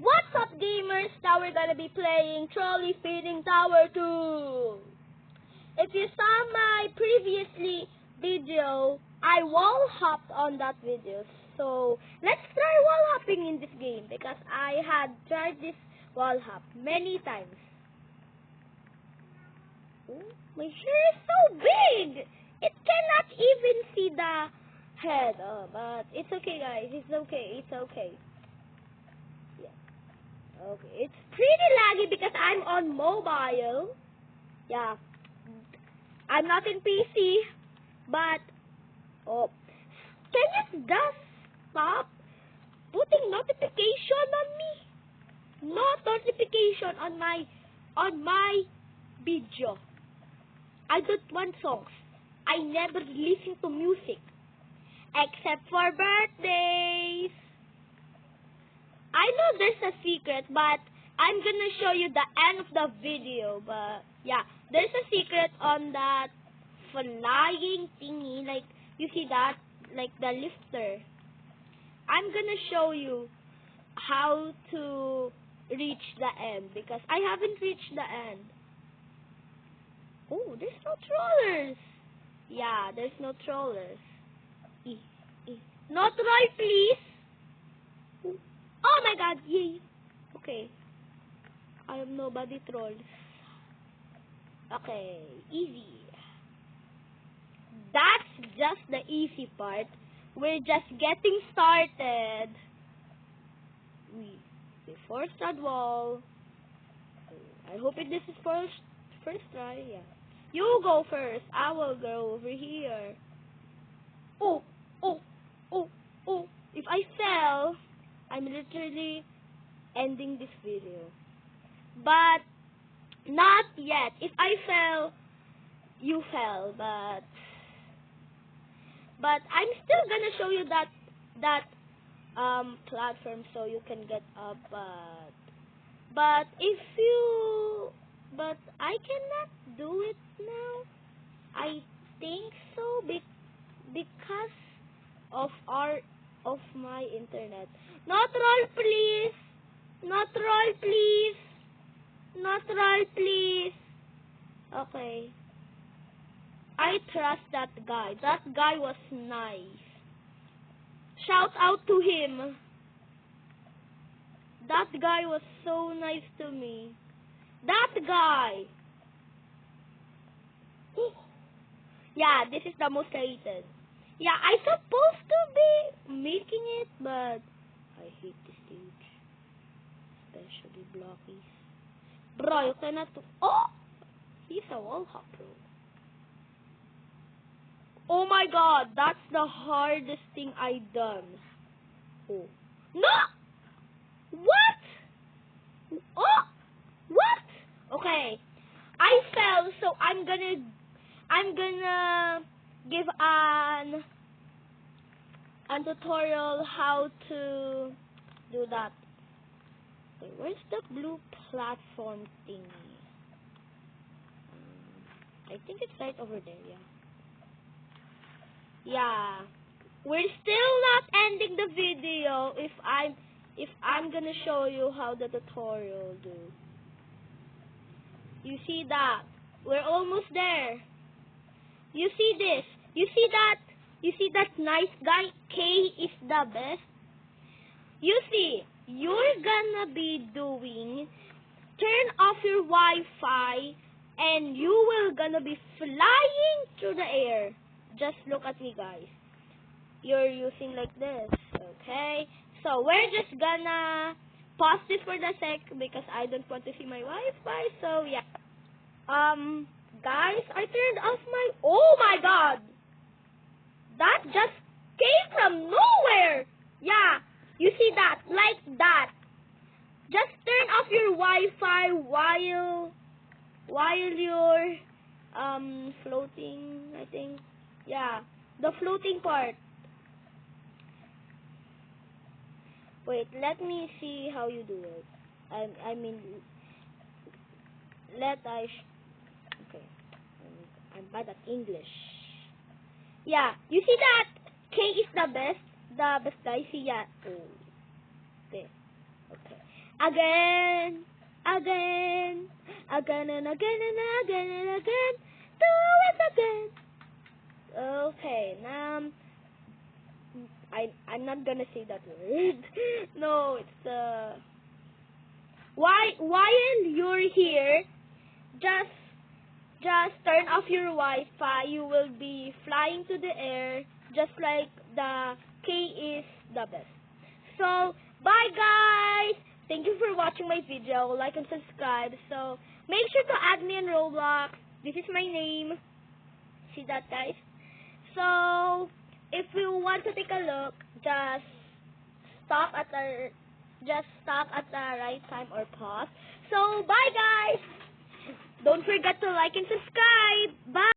What's up, gamers? Now we're gonna be playing Trolley Feeding Tower 2. If you saw my previously video, I wall hopped on that video. So let's try wall hopping in this game because I had tried this wall hop many times. Oh, my hair is so big! It cannot even see the head. Oh, but it's okay, guys. It's okay. It's okay. Okay, it's pretty laggy because I'm on mobile. Yeah, I'm not in PC, but can you just stop putting notification on me? No notification on my video. I don't want songs. I never listen to music except for birthdays. I know there's a secret, but I'm gonna show you the end of the video. But yeah, there's a secret on that flying thingy. Like, you see that? Like the lifter. I'm gonna show you how to reach the end because I haven't reached the end. Oh, there's no trollers. Yeah, there's no trollers. No troll, please. Oh my god, yay. Okay. I am nobody trolls. Okay, easy. That's just the easy part. We're just getting started. We forced that wall. I hope this is first try, yeah. You go first. I will go over here. Oh. If I fell, I'm literally ending this video. But not yet. If I fell, you fell. But I'm still gonna show you that platform so you can get up. But I cannot do it now. I think so because of my internet. Not roll, please. Not roll, please. Not roll, please. Okay. I trust that guy. That guy was nice. Shout out to him. That guy was so nice to me. That guy. Yeah, this is the most hated. Yeah, I supposed to be making it, but I hate this stage. Especially blockies. Bro, you cannot... Oh! He's a wall hopper. Oh my god, that's the hardest thing I've done. Oh. No! What? Oh! What? Okay. I fell, so I'm gonna give an tutorial how to do that. Okay, where's the blue platform thingy? I think it's right over there, yeah. Yeah. We're still not ending the video if I'm gonna show you how the tutorial do. You see that? We're almost there. You see this? You see that? You see that nice guy? K is the best. You see, you're gonna be doing turn off your Wi-Fi and you will gonna be flying through the air. Just look at me, guys. You're using like this, okay? So we're just gonna pause this for the sec because I don't want to see my Wi-Fi. So yeah. Guys, I turned off my... Oh my god! That just came from nowhere! Yeah, you see that? Like that. Just turn off your Wi-Fi while you're floating, I think. Yeah, the floating part. Wait, let me see how you do it. I mean, okay. I'm bad at English. Yeah, you see that? K is the best guy. See, yeah. Oh. Okay. Again, again, again and again and again and again. Do it again. Okay, now I'm not gonna say that word. No, it's while you're here, just turn off your Wi-Fi. You will be flying to the air, just like the K is the best. So, bye guys! Thank you for watching my video. Like and subscribe. So, make sure to add me on Roblox. This is my name. See that, guys? So, if you want to take a look, just stop at the right time or pause. So, bye guys! Don't forget to like and subscribe. Bye!